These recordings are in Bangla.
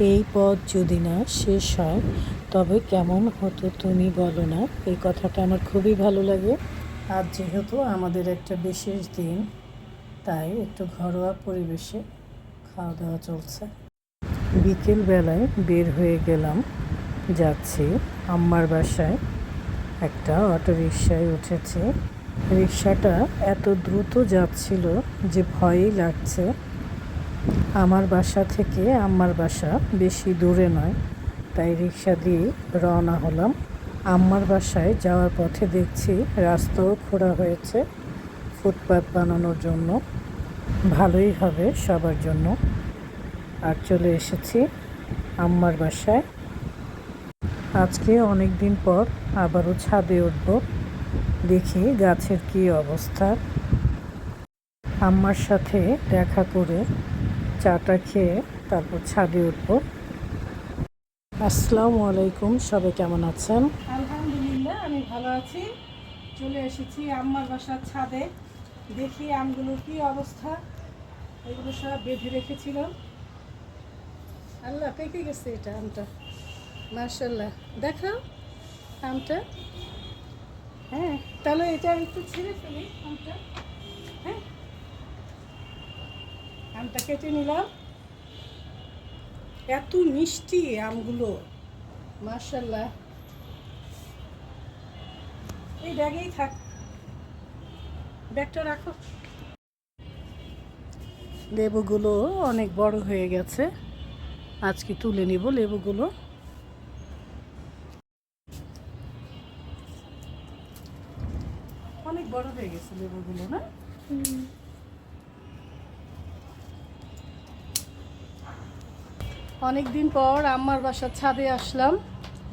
এই পথ যদি না শেষ হয় তবে কেমন হতো তুমি বলো না। এই কথাটা আমার খুবই ভালো লাগে। আজ যেহেতু আমাদের একটা বিশেষ দিন, তাই একটু ঘরোয়া পরিবেশে খাওয়া দাওয়া চলছে। বিকেল বেলায় বের হয়ে গেলাম, যাচ্ছি আম্মার বাসায়। একটা অটোরিকশায় উঠেছি। রিকশাটা এত দ্রুত যাচ্ছিল যে ভয়ই লাগছে। আমার বাসা থেকে আম্মার বাসা বেশি দূরে নয়, তাই রিকশা দিয়ে রওনা হলাম। আম্মার বাসায় যাওয়ার পথে দেখছি রাস্তাও খোঁড়া হয়েছে ফুটপাত বানানোর জন্য। ভালোই হবে সবার জন্য। আর চলে এসেছি আম্মার বাসায়। আজকে অনেক দিন পর আবারও ছাদে উঠব, দেখি গাছের কী অবস্থা। আম্মার সাথে দেখা করে চাটা খেয়ে তারপর ছাদে উঠব। আসসালামু আলাইকুম, সবাই কেমন আছেন? আলহামদুলিল্লাহ, আমি ভালো আছি। চলে এসেছি আম্মার বাসার ছাদে। দেখি আমগুলোর কি অবস্থা। এগুলো সব বেঁধে রেখেছিলাম। আল্লাহ, পেকে গেছে এটা আমটা। মাশাল্লাহ, দেখাও আমটা। হ্যাঁ, তাহলে এটা একটু ছিঁড়ে ফেলি আমটা। হ্যাঁ, আমটা কেটে নিলাম। এত মিষ্টি আমগুলো, মাশাল্লাহ। এই ব্যাগেই থাক, ব্যাগটা রাখো। লেবুগুলো অনেক বড় হয়ে গেছে, আজকে তুলে নিব লেবুগুলো। অনেক বড় হয়ে গেছে লেবুগুলো, না? অনেকদিন পর আম্মার বাসার ছাদে আসলাম।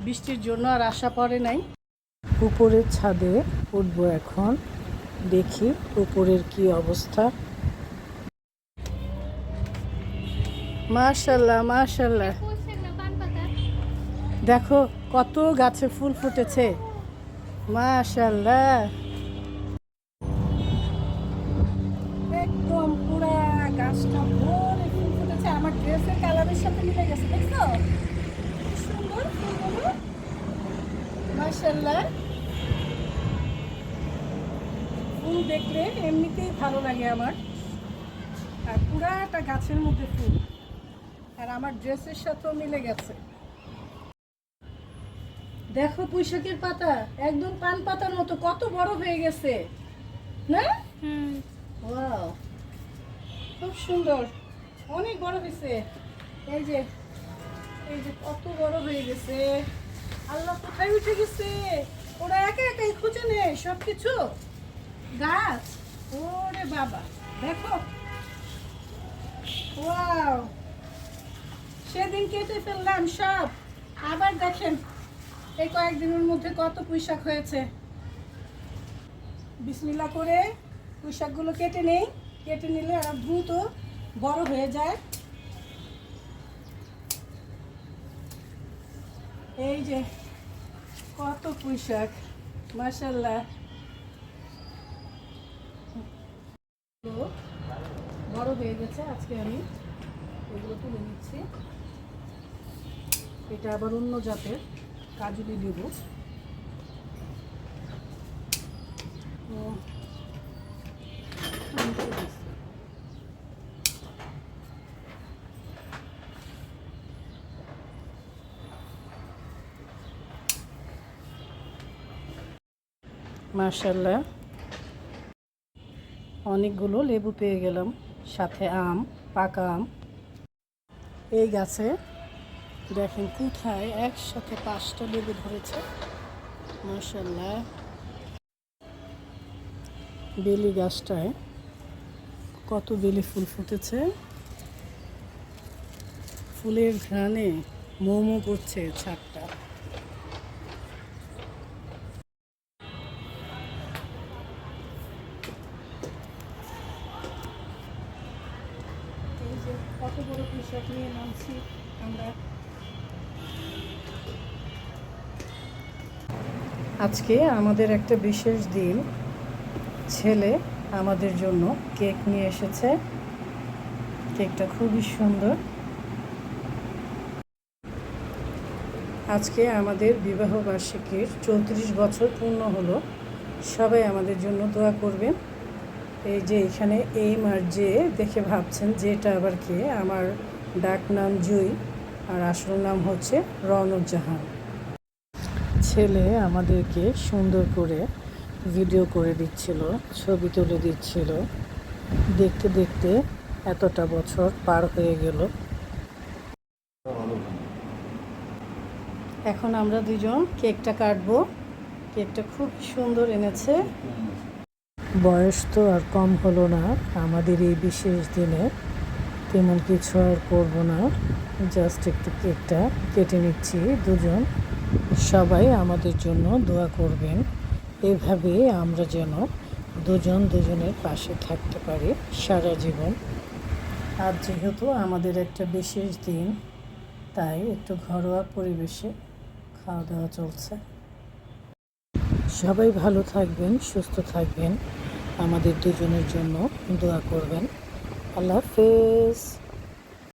বৃষ্টির জন্য আর আশা পড়ে নাই। উপরের ছাদে উঠবো এখন, দেখি উপরের কি অবস্থা। মাশাল্লাহ মাশাল্লাহ, দেখো কত গাছে ফুল ফুটেছে। মাশাল্লাহ, একদম পুরা গাছটা ভরে ফুল ফুটেছে। আমার ড্রেসের কালারের সাথে মিলে গেছে, দেখছো কি সুন্দর ফুলগুলো। মাশাল্লাহ, ফুল দেখলে এমনিতেই ভালো লাগে আমার। আর পুরাটা গাছের মধ্যে ফুল, আর আমার ড্রেসের সাথেও মিলে গেছে। দেখো পুঁইশাকের পাতা একদম পান পাতার মতো কত বড় হয়ে গেছে, না? ওয়াও, খুব সুন্দর, অনেক বড় হয়েছে। এই যে এই যে কত বড় হয়ে গেছে। আল্লাহ, কোথায় উঠে গেছে ওরা? একা একাই খুঁজে নেয় সব কিছু গাছ। ওরে বাবা, দেখো, ওয়াও, সেদিন কেটে ফেললাম সব, আবার দেখেন এই কয়েকদিনের মধ্যে কত পুঁইশাক হয়েছে। বিসমিল্লাহ করে পুঁইশাকগুলো কেটে নেই, কেটে নিলে আর দ্রুত বড় হয়ে যায়। এই যে কত পুঁইশাক, মাশাল্লাহ। বড় হয়ে গেছে, আজকে আমি এগুলো তুলে নিচ্ছি। এটা আবার অন্য জাতের কাজুলি লেবু। মাশাল্লাহ, অনেকগুলো লেবু পেয়ে গেলাম, সাথে আম, পাকা আম। এই গাছে দেখেন কোথায় একসাথে 5টা লেবু ধরেছে, মাশাল্লাহ। বেলি গাছটায় কত বেলি ফুল ফুটেছে। ফুলের ঘ্রাণে মোমো করছে ছাদটা। এই যে কত বড় পুঁইশাক নিয়ে নামছি আমরা। আজকে আমাদের একটা বিশেষ দিন। ছেলে আমাদের জন্য কেক নিয়ে এসেছে। কেকটা খুবই সুন্দর। আজকে আমাদের বিবাহ বার্ষিকীর 34 বছর পূর্ণ হলো। সবাই আমাদের জন্য দোয়া করবেন। এই যে এখানে এই মার যে দেখে ভাবছেন যে এটা আবার কে, আমার ডাক নাম জুই আর আসল নাম হচ্ছে রওনক জাহান। ছেলে আমাদেরকে সুন্দর করে ভিডিও করে দিচ্ছিল, ছবি তুলে দিচ্ছিল। দেখতে দেখতে এতটা বছর পার হয়ে গেল। এখন আমরা দুজন কেকটা কাটবো। কেকটা খুব সুন্দর এনেছে। বয়স তো আর কম হলো না আমাদের এই বিশেষ দিনে। তেমন কিছু আর করবো না, জাস্ট একটু কেকটা কেটে নিচ্ছি দুজন। সবাই আমাদের জন্য দোয়া করবেন, এভাবে আমরা যেন দুজন দুজনের পাশে থাকতে পারি সারা জীবন। আজ যেহেতু আমাদের একটা বিশেষ দিন, তাই একটু ঘরোয়া পরিবেশে খাওয়া দাওয়া চলছে। সবাই ভালো থাকবেন, সুস্থ থাকবেন, আমাদের দুজনের জন্য দোয়া করবেন। আল্লাহ হাফেজ।